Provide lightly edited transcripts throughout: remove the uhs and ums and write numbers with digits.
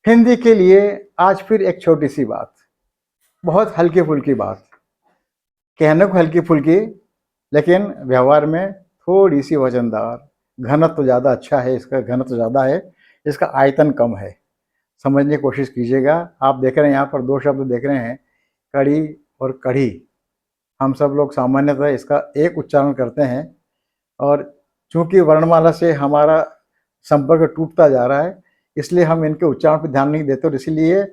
हिंदी के लिए आज फिर एक छोटी सी बात, बहुत हल्की फुल्की बात, कहने को हल्की फुल्की लेकिन व्यवहार में थोड़ी सी वजनदार। घनत्व तो ज़्यादा अच्छा है, इसका घनत्व तो ज़्यादा है, इसका आयतन कम है। समझने की कोशिश कीजिएगा। आप देख रहे हैं यहाँ पर दो शब्द देख रहे हैं, कड़ी और कढ़ी। हम सब लोग सामान्यतः इसका एक उच्चारण करते हैं और चूंकि वर्णमाला से हमारा संपर्क टूटता जा रहा है, इसलिए हम इनके उच्चारण पर ध्यान नहीं देते और इसीलिए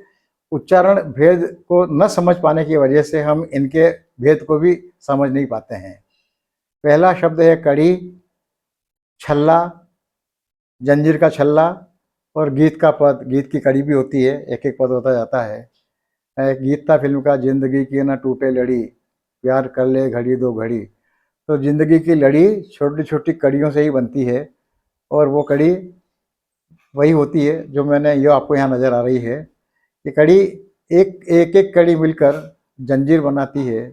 उच्चारण भेद को न समझ पाने की वजह से हम इनके भेद को भी समझ नहीं पाते हैं। पहला शब्द है कड़ी, छल्ला, जंजीर का छल्ला और गीत का पद। गीत की कड़ी भी होती है, एक एक पद होता जाता है। एक गीत था फिल्म का, जिंदगी की न टूटे लड़ी, प्यार कर ले घड़ी दो घड़ी। तो जिंदगी की लड़ी छोटी छोटी कड़ियों से ही बनती है और वो कड़ी वही होती है जो मैंने ये आपको यहाँ नज़र आ रही है। ये कड़ी एक एक एक कड़ी मिलकर जंजीर बनाती है,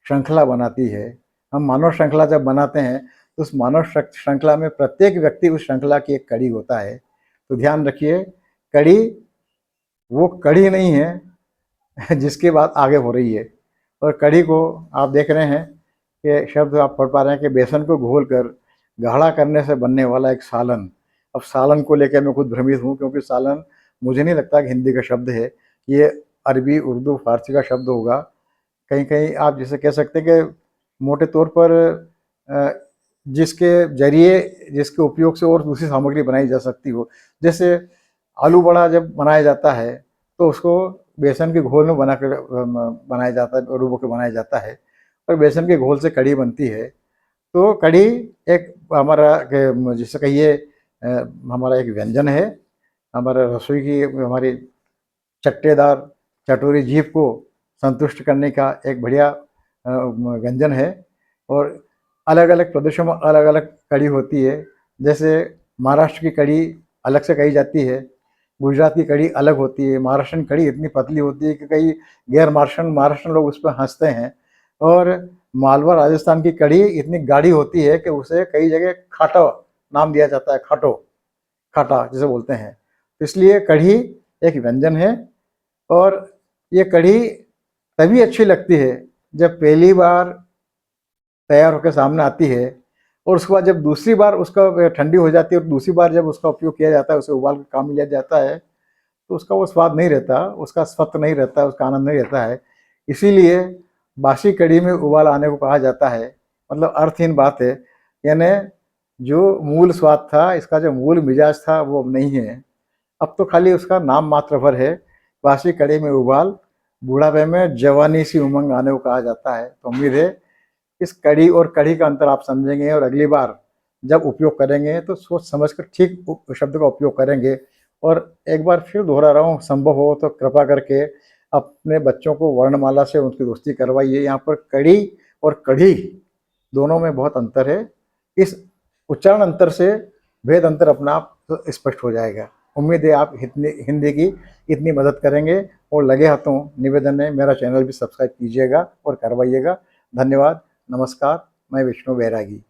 श्रृंखला बनाती है। हम मानव श्रृंखला जब बनाते हैं तो उस मानव श्रृंखला में प्रत्येक व्यक्ति उस श्रृंखला की एक कड़ी होता है। तो ध्यान रखिए, कड़ी वो कड़ी नहीं है जिसकी बात आगे हो रही है। और कड़ी को आप देख रहे हैं कि शब्द आप पढ़ पा रहे हैं कि बेसन को घोलकर गाढ़ा करने से बनने वाला एक सालन। अब सालन को लेकर मैं खुद भ्रमित हूँ, क्योंकि सालन मुझे नहीं लगता कि हिंदी का शब्द है, ये अरबी, उर्दू, फारसी का शब्द होगा। कहीं कहीं आप जैसे कह सकते हैं कि मोटे तौर पर जिसके जरिए, जिसके उपयोग से और दूसरी सामग्री बनाई जा सकती हो। जैसे आलू बड़ा जब बनाया जाता है तो उसको बेसन के घोल में बनाया जाता है, डुबो के बनाया जाता है और बेसन के घोल से कड़ी बनती है। तो कड़ी एक हमारा जिसे कहिए हमारा एक व्यंजन है, हमारा रसोई की हमारी चट्टेदार चटोरी जीभ को संतुष्ट करने का एक बढ़िया व्यंजन है। और अलग अलग प्रदेशों में अलग अलग कड़ी होती है। जैसे महाराष्ट्र की कड़ी अलग से कही जाती है, गुजरात की कड़ी अलग होती है, महाराष्ट्रन कड़ी इतनी पतली होती है कि कई गैर महाराष्ट्रन लोग उस पर हंसते हैं। और मालवा राजस्थान की कड़ी इतनी गाढ़ी होती है कि उसे कई जगह खाटा नाम दिया जाता है, खाटा जिसे बोलते हैं। तो इसलिए कढ़ी एक व्यंजन है और ये कढ़ी तभी अच्छी लगती है जब पहली बार तैयार होकर सामने आती है और उसके बाद जब दूसरी बार उसका ठंडी हो जाती है और दूसरी बार जब उसका उपयोग किया जाता है, उसे उबाल कर काम लिया जाता है, तो उसका वो स्वाद नहीं रहता, उसका स्वत्व नहीं रहता, उसका आनंद नहीं रहता है। इसीलिए बासी कड़ी में उबाल आने को कहा जाता है। मतलब अर्थहीन बात है, यानी जो मूल स्वाद था, इसका जो मूल मिजाज था वो अब नहीं है। अब तो खाली उसका नाम मात्र भर है। बासी कड़ी में उबाल, बूढ़ापे में जवानी सी उमंग आने को कहा जाता है। तो उम्मीद है इस कड़ी और कढ़ी का अंतर आप समझेंगे और अगली बार जब उपयोग करेंगे तो सोच समझकर ठीक शब्द का उपयोग करेंगे। और एक बार फिर दोहरा रहा हूँ, संभव हो तो कृपा करके अपने बच्चों को वर्णमाला से उनकी दोस्ती करवाइए। यहाँ पर कड़ी और कढ़ी दोनों में बहुत अंतर है। इस उच्चारण अंतर से भेद अंतर अपना आप तो स्पष्ट हो जाएगा। उम्मीद है आप हिंदी की इतनी मदद करेंगे और लगे हाथों निवेदन है मेरा चैनल भी सब्सक्राइब कीजिएगा और करवाइएगा। धन्यवाद, नमस्कार, मैं विष्णु बैरागी।